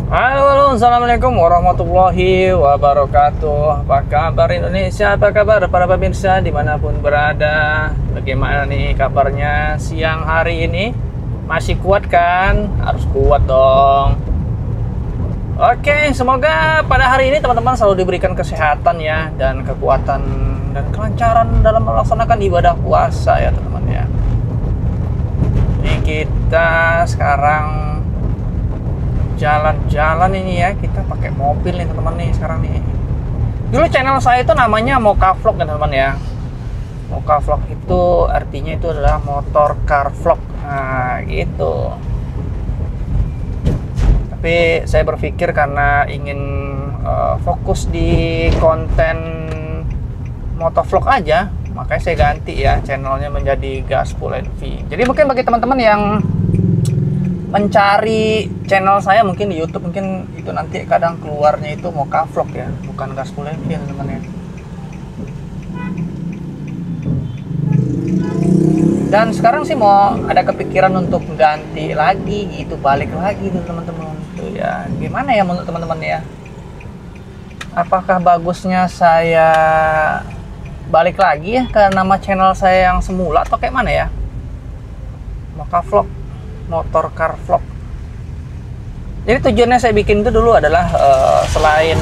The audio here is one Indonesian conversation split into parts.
Halo, assalamualaikum warahmatullahi wabarakatuh. Apa kabar Indonesia? Apa kabar para pemirsa dimanapun berada? Bagaimana nih kabarnya siang hari ini? Masih kuat kan? Harus kuat dong. Oke, semoga pada hari ini teman-teman selalu diberikan kesehatan ya, dan kekuatan dan kelancaran dalam melaksanakan ibadah puasa ya teman-teman ya. Ini kita sekarang jalan-jalan ini ya, kita pakai mobil nih teman-teman nih sekarang nih. Dulu channel saya itu namanya Moka Vlog ya teman-teman ya. Moka Vlog itu artinya itu adalah motor car vlog. Nah gitu. Tapi saya berpikir karena ingin fokus di konten motovlog aja, makanya saya ganti ya channelnya menjadi Gaspol NV. Jadi mungkin bagi teman-teman yang mencari channel saya mungkin di YouTube, mungkin itu nanti kadang keluarnya itu Moka Vlog ya, bukan Gaspol NV ya teman-teman ya. Dan sekarang sih mau ada kepikiran untuk ganti lagi gitu, balik lagi tuh teman-teman tuh ya. Gimana ya menurut teman-teman ya? Apakah bagusnya saya balik lagi ya ke nama channel saya yang semula atau kayak mana ya? Moka Vlog, motor car vlog. Jadi tujuannya saya bikin itu dulu adalah selain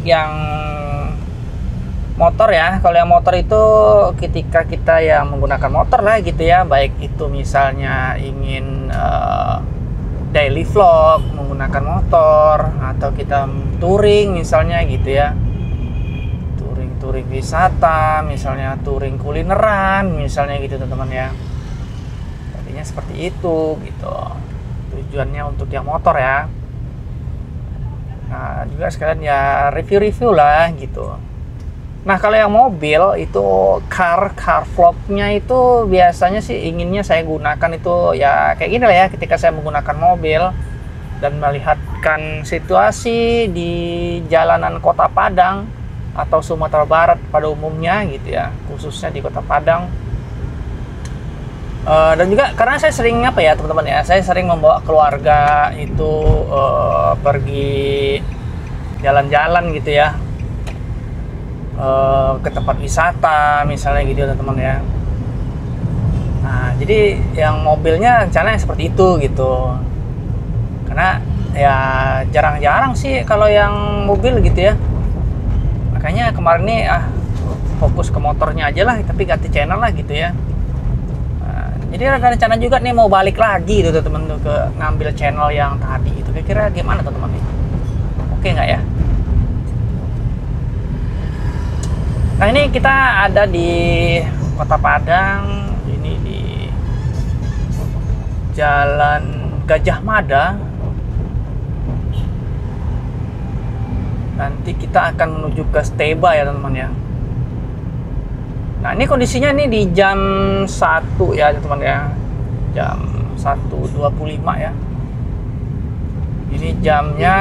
yang motor ya, kalau yang motor itu ketika kita yang menggunakan motor lah gitu ya, baik itu misalnya ingin daily vlog menggunakan motor, atau kita touring misalnya gitu ya, touring wisata misalnya, touring kulineran misalnya gitu teman-teman ya. Tadinya seperti itu gitu tujuannya untuk yang motor ya. Nah juga sekalian ya review-review lah gitu. Nah kalau yang mobil itu car vlognya itu biasanya sih inginnya saya gunakan itu ya kayak gini lah ya, ketika saya menggunakan mobil dan melihatkan situasi di jalanan Kota Padang atau Sumatera Barat pada umumnya gitu ya, khususnya di Kota Padang. Dan juga karena saya sering apa ya teman-teman ya, saya sering membawa keluarga itu pergi jalan-jalan gitu ya, ke tempat wisata misalnya gitu teman-teman ya. Nah jadi yang mobilnya rencananya seperti itu gitu, karena ya jarang-jarang sih kalau yang mobil gitu ya. Makanya kemarin nih fokus ke motornya aja lah, tapi ganti channel lah gitu ya. Nah, jadi ada rencana juga nih mau balik lagi tuh teman-teman tuh ke ngambil channel yang tadi itu. Kira-kira gimana teman-teman nih? Oke nggak ya? Nah ini kita ada di Kota Padang, ini di Jalan Gajah Mada. Nanti kita akan menuju ke Steba ya teman-teman ya. Nah ini kondisinya ini di jam 1 ya teman-teman ya, jam 1.25 ya. Ini jamnya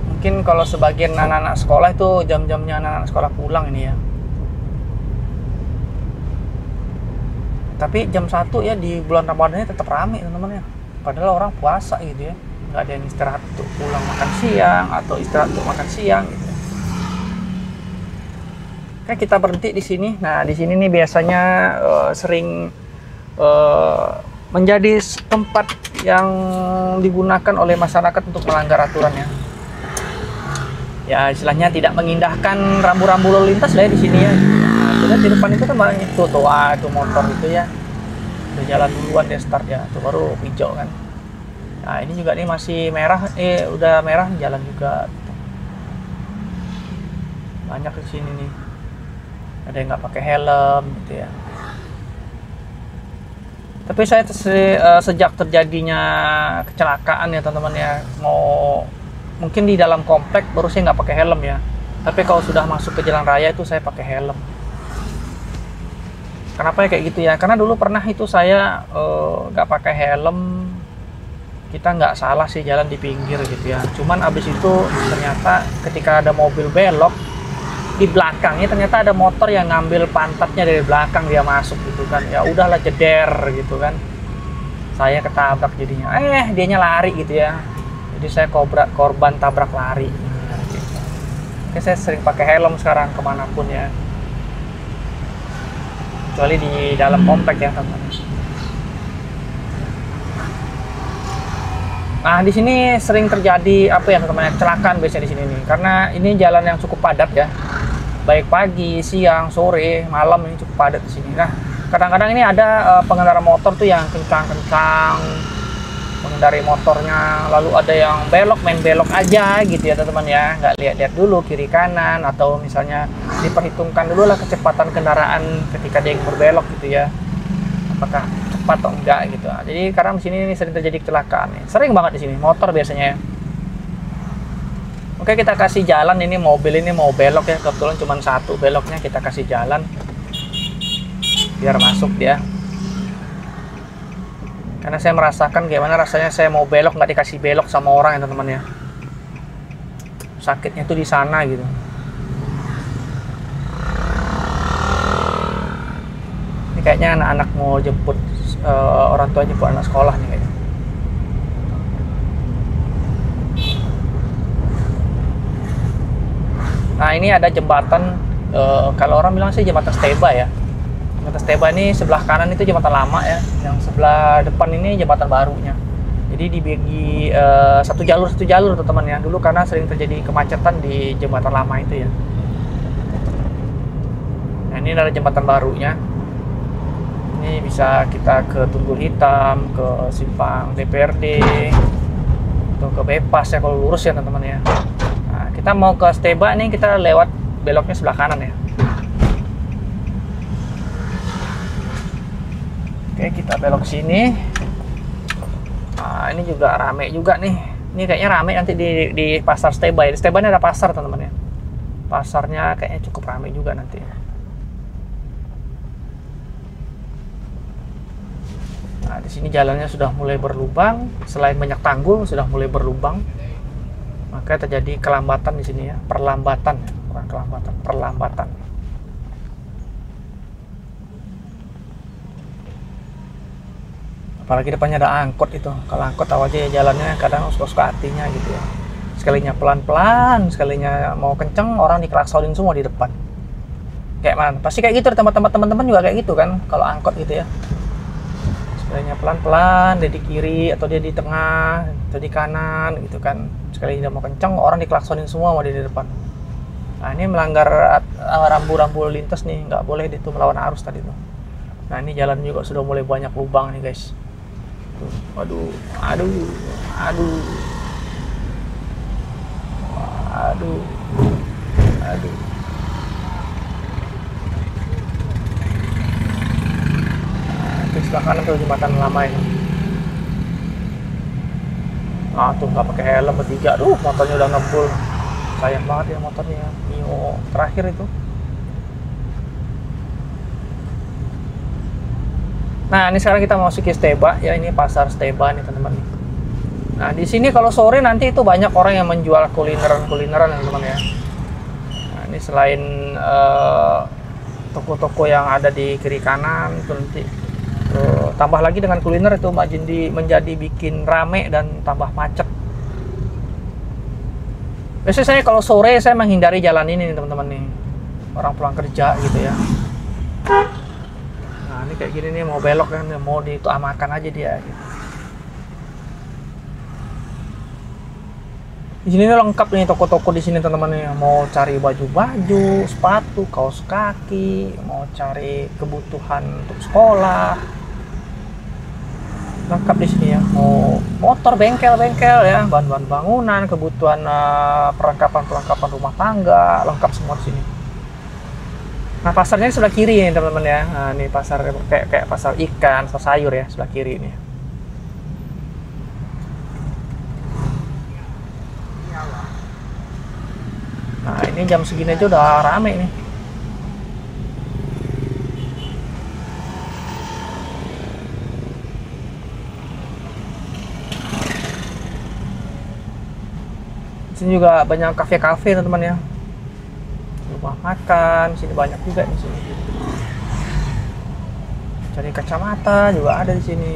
mungkin kalau sebagian anak-anak sekolah itu jam-jamnya anak-anak sekolah pulang ini ya. Tapi jam 1 ya di bulan Ramadan ini tetap ramai teman-teman ya. Padahal orang puasa gitu ya. Nggak ada yang istirahat untuk pulang makan siang atau istirahat untuk makan siang gitu. Kan kita berhenti di sini. Nah, di sini nih biasanya sering menjadi tempat yang digunakan oleh masyarakat untuk melanggar aturan ya. Ya istilahnya tidak mengindahkan rambu-rambu lalu lintas lah ya di sini ya. Nah, di depan itu kan banyak itu itu motor itu ya. Udah jalan duluan dia start ya. Tuh baru hijau kan. Nah, ini juga nih masih merah, udah merah jalan juga. Banyak di sini nih. Ada yang nggak pakai helm gitu ya. Tapi saya sejak terjadinya kecelakaan ya teman-teman ya, mungkin di dalam komplek baru saya nggak pakai helm ya. Tapi kalau sudah masuk ke jalan raya itu saya pakai helm. Kenapa ya kayak gitu ya? Karena dulu pernah itu saya nggak pakai helm. Kita nggak salah sih jalan di pinggir gitu ya. Cuman abis itu ternyata ketika ada mobil belok di belakangnya, ternyata ada motor yang ngambil pantatnya dari belakang, dia masuk gitu kan. Ya udahlah jeder gitu kan. Saya ketabrak jadinya. Dianya lari gitu ya. Jadi Jadi saya korban tabrak lari. Oke, saya sering pakai helm sekarang kemanapun ya, kecuali di dalam komplek ya teman-teman. Nah di sini sering terjadi apa ya teman-teman, kecelakaan biasanya di sini nih, karena ini jalan yang cukup padat ya, baik pagi, siang, sore, malam ini cukup padat di sini. Nah kadang-kadang ini ada pengendara motor tuh yang kencang-kencang mengendari motornya, lalu ada yang main belok aja gitu ya teman-teman ya, nggak lihat-lihat dulu kiri kanan, atau misalnya diperhitungkan dulu lah kecepatan kendaraan ketika dia berbelok gitu ya, apakah cepat atau enggak gitu. Jadi karena di sini ini sering terjadi kecelakaan nih, sering banget di sini motor biasanya ya. Oke, kita kasih jalan, ini mobil ini mau belok ya, kebetulan cuma satu beloknya, kita kasih jalan biar masuk dia. Karena saya merasakan gimana rasanya saya mau belok nggak dikasih belok sama orang ya teman-teman ya. Sakitnya tuh di sana gitu. Ini kayaknya anak-anak mau jemput, orang tua jemput anak sekolah nih kayaknya. Nah ini ada jembatan, kalau orang bilang sih jembatan Steba ya. Jembatan Steba ini sebelah kanan itu jembatan lama ya, yang sebelah depan ini jembatan barunya. Jadi dibagi satu jalur teman-teman ya. Dulu karena sering terjadi kemacetan di jembatan lama itu ya. Nah ini ada jembatan barunya. Ini bisa kita ke Tunggul Hitam, ke Simpang DPRD, atau ke Bebas ya kalau lurus ya teman-teman ya. Nah, kita mau ke Steba nih, kita lewat beloknya sebelah kanan ya. Oke, kita belok sini. Nah, ini juga rame juga nih. Ini kayaknya rame nanti di pasar Steba ya. Di Steba ini ada pasar teman-teman ya. Pasarnya kayaknya cukup rame juga nanti. Nah, di sini jalannya sudah mulai berlubang. Selain banyak tanggul, sudah mulai berlubang. Maka terjadi kelambatan di sini ya. Perlambatan, bukan kelambatan, perlambatan. Apalagi depannya ada angkot itu. Kalau angkot tahu aja ya jalannya kadang suka-suka hatinya gitu ya. Sekalinya pelan-pelan, sekalinya mau kenceng, orang dikelaksonin semua di depan. Kayak mana? Pasti kayak gitu di tempat-tempat teman-teman juga kayak gitu kan, kalau angkot gitu ya. Sekalinya pelan-pelan, dia di kiri atau dia di tengah atau di kanan gitu kan. Sekali dia mau kenceng, orang dikelaksonin semua mau di depan. Nah ini melanggar rambu-rambu lintas nih, nggak boleh itu melawan arus tadi tuh. Nah ini jalan juga sudah mulai banyak lubang nih guys. Aduh. Nah, itu sebelah kanan tuh jembatan lama ini. Nah tuh nggak pakai helm bertiga, motornya udah ngebul. Sayang banget ya motornya, Mio terakhir itu. Nah ini sekarang kita mau masuk ke Steba ya, ini pasar Steba nih teman-teman. Nah di sini kalau sore nanti itu banyak orang yang menjual kulineran teman-teman ya. Nah ini selain toko-toko yang ada di kiri kanan itu nanti tambah lagi dengan kuliner itu menjadi bikin rame dan tambah macet. Biasanya saya kalau sore saya menghindari jalan ini nih teman-teman nih, orang pulang kerja gitu ya. Nah ini kayak gini nih, mau belok kan, mau diamakan aja dia gitu. Di sini lengkap nih toko-toko di sini teman-teman nih, mau cari baju-baju, sepatu, kaos kaki, mau cari kebutuhan untuk sekolah, lengkap di sini ya. Mau motor, bengkel ya, bahan-bahan bangunan, kebutuhan perlengkapan rumah tangga, lengkap semua di sini. Nah pasarnya sebelah kiri nih teman-teman ya. Nah ini pasar kayak pasar ikan, pasar sayur ya, sebelah kiri ini. Nah ini jam segini aja udah rame nih. Di sini juga banyak kafe-kafe teman-teman ya. Rumah makan, di sini banyak juga di sini. Cari kacamata juga ada di sini.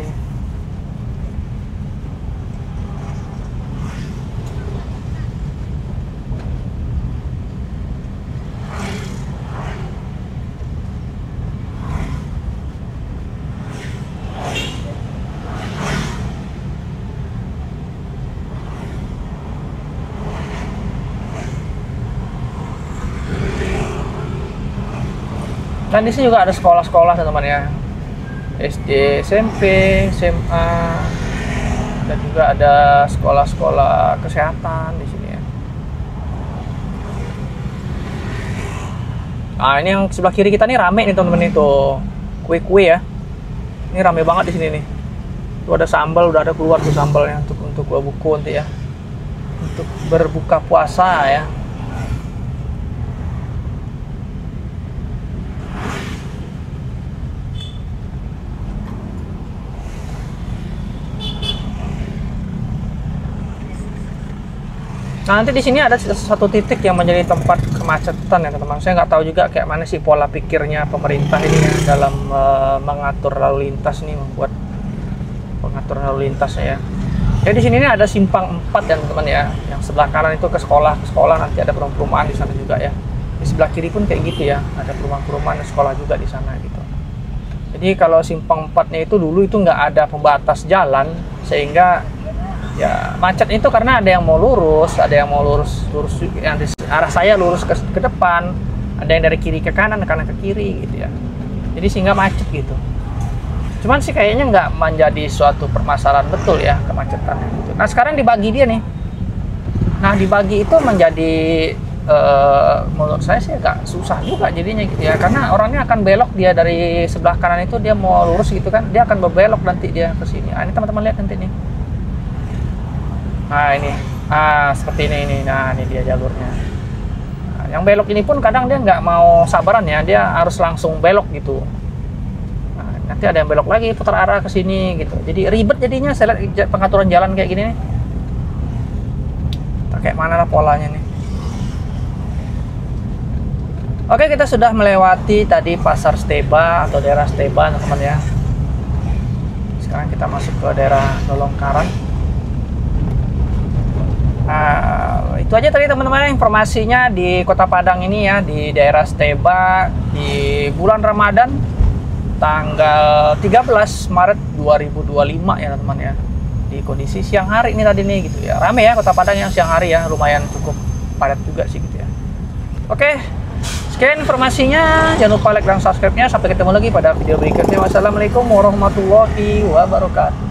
Dan di sini juga ada sekolah-sekolah teman-teman ya, SD, SMP, SMA, dan juga ada sekolah-sekolah kesehatan di sini ya. Nah, ini yang sebelah kiri kita nih rame nih teman-teman, itu kue-kue ya. Ini rame banget di sini nih. Tuh ada sambal, udah ada keluar tuh sambalnya untuk buku nanti ya. Untuk berbuka puasa ya. Nah, nanti di sini ada satu titik yang menjadi tempat kemacetan ya teman-teman. Saya nggak tahu juga kayak mana sih pola pikirnya pemerintah ini ya dalam mengatur lalu lintas nih, membuat pengatur lalu lintasnya ya. Jadi di sini ada simpang 4 ya teman-teman ya. Yang sebelah kanan itu ke sekolah nanti ada perumahan di sana juga ya. Di sebelah kiri pun kayak gitu ya, ada perumahan sekolah juga di sana gitu. Jadi kalau simpang 4-nya itu dulu itu nggak ada pembatas jalan, sehingga ya macet itu karena ada yang mau lurus, ada yang mau lurus yang di arah saya lurus ke depan, ada yang dari kiri ke kanan ke kiri gitu ya. Jadi sehingga macet gitu. Cuman sih kayaknya nggak menjadi suatu permasalahan betul ya kemacetan gitu. Nah sekarang dibagi dia nih. Nah dibagi itu menjadi menurut saya sih agak susah juga jadinya gitu ya, karena orangnya akan belok dia dari sebelah kanan itu, dia mau lurus gitu kan, dia akan berbelok nanti dia ke sini. Ini teman-teman lihat nanti nih. Nah ini, seperti ini. Nah ini dia jalurnya. Nah, yang belok ini pun kadang dia nggak mau sabaran ya, dia harus langsung belok gitu. Nah, nanti ada yang belok lagi putar arah ke sini gitu. Jadi ribet jadinya. Saya lihat pengaturan jalan kayak gini nih. Kayak mana lah polanya nih. Oke, kita sudah melewati tadi pasar Steba atau daerah Steba teman-teman ya. Sekarang kita masuk ke daerah Nolongkaran. Nah, itu aja tadi teman-teman informasinya di Kota Padang ini ya, di daerah Steba di bulan Ramadan tanggal 13 Maret 2025 ya teman-teman ya. Di kondisi siang hari ini tadi nih gitu ya. Rame ya Kota Padang yang siang hari ya, lumayan cukup padat juga sih gitu ya. Oke, sekian informasinya. Jangan lupa like dan subscribe-nya. Sampai ketemu lagi pada video berikutnya. Wassalamualaikum warahmatullahi wabarakatuh.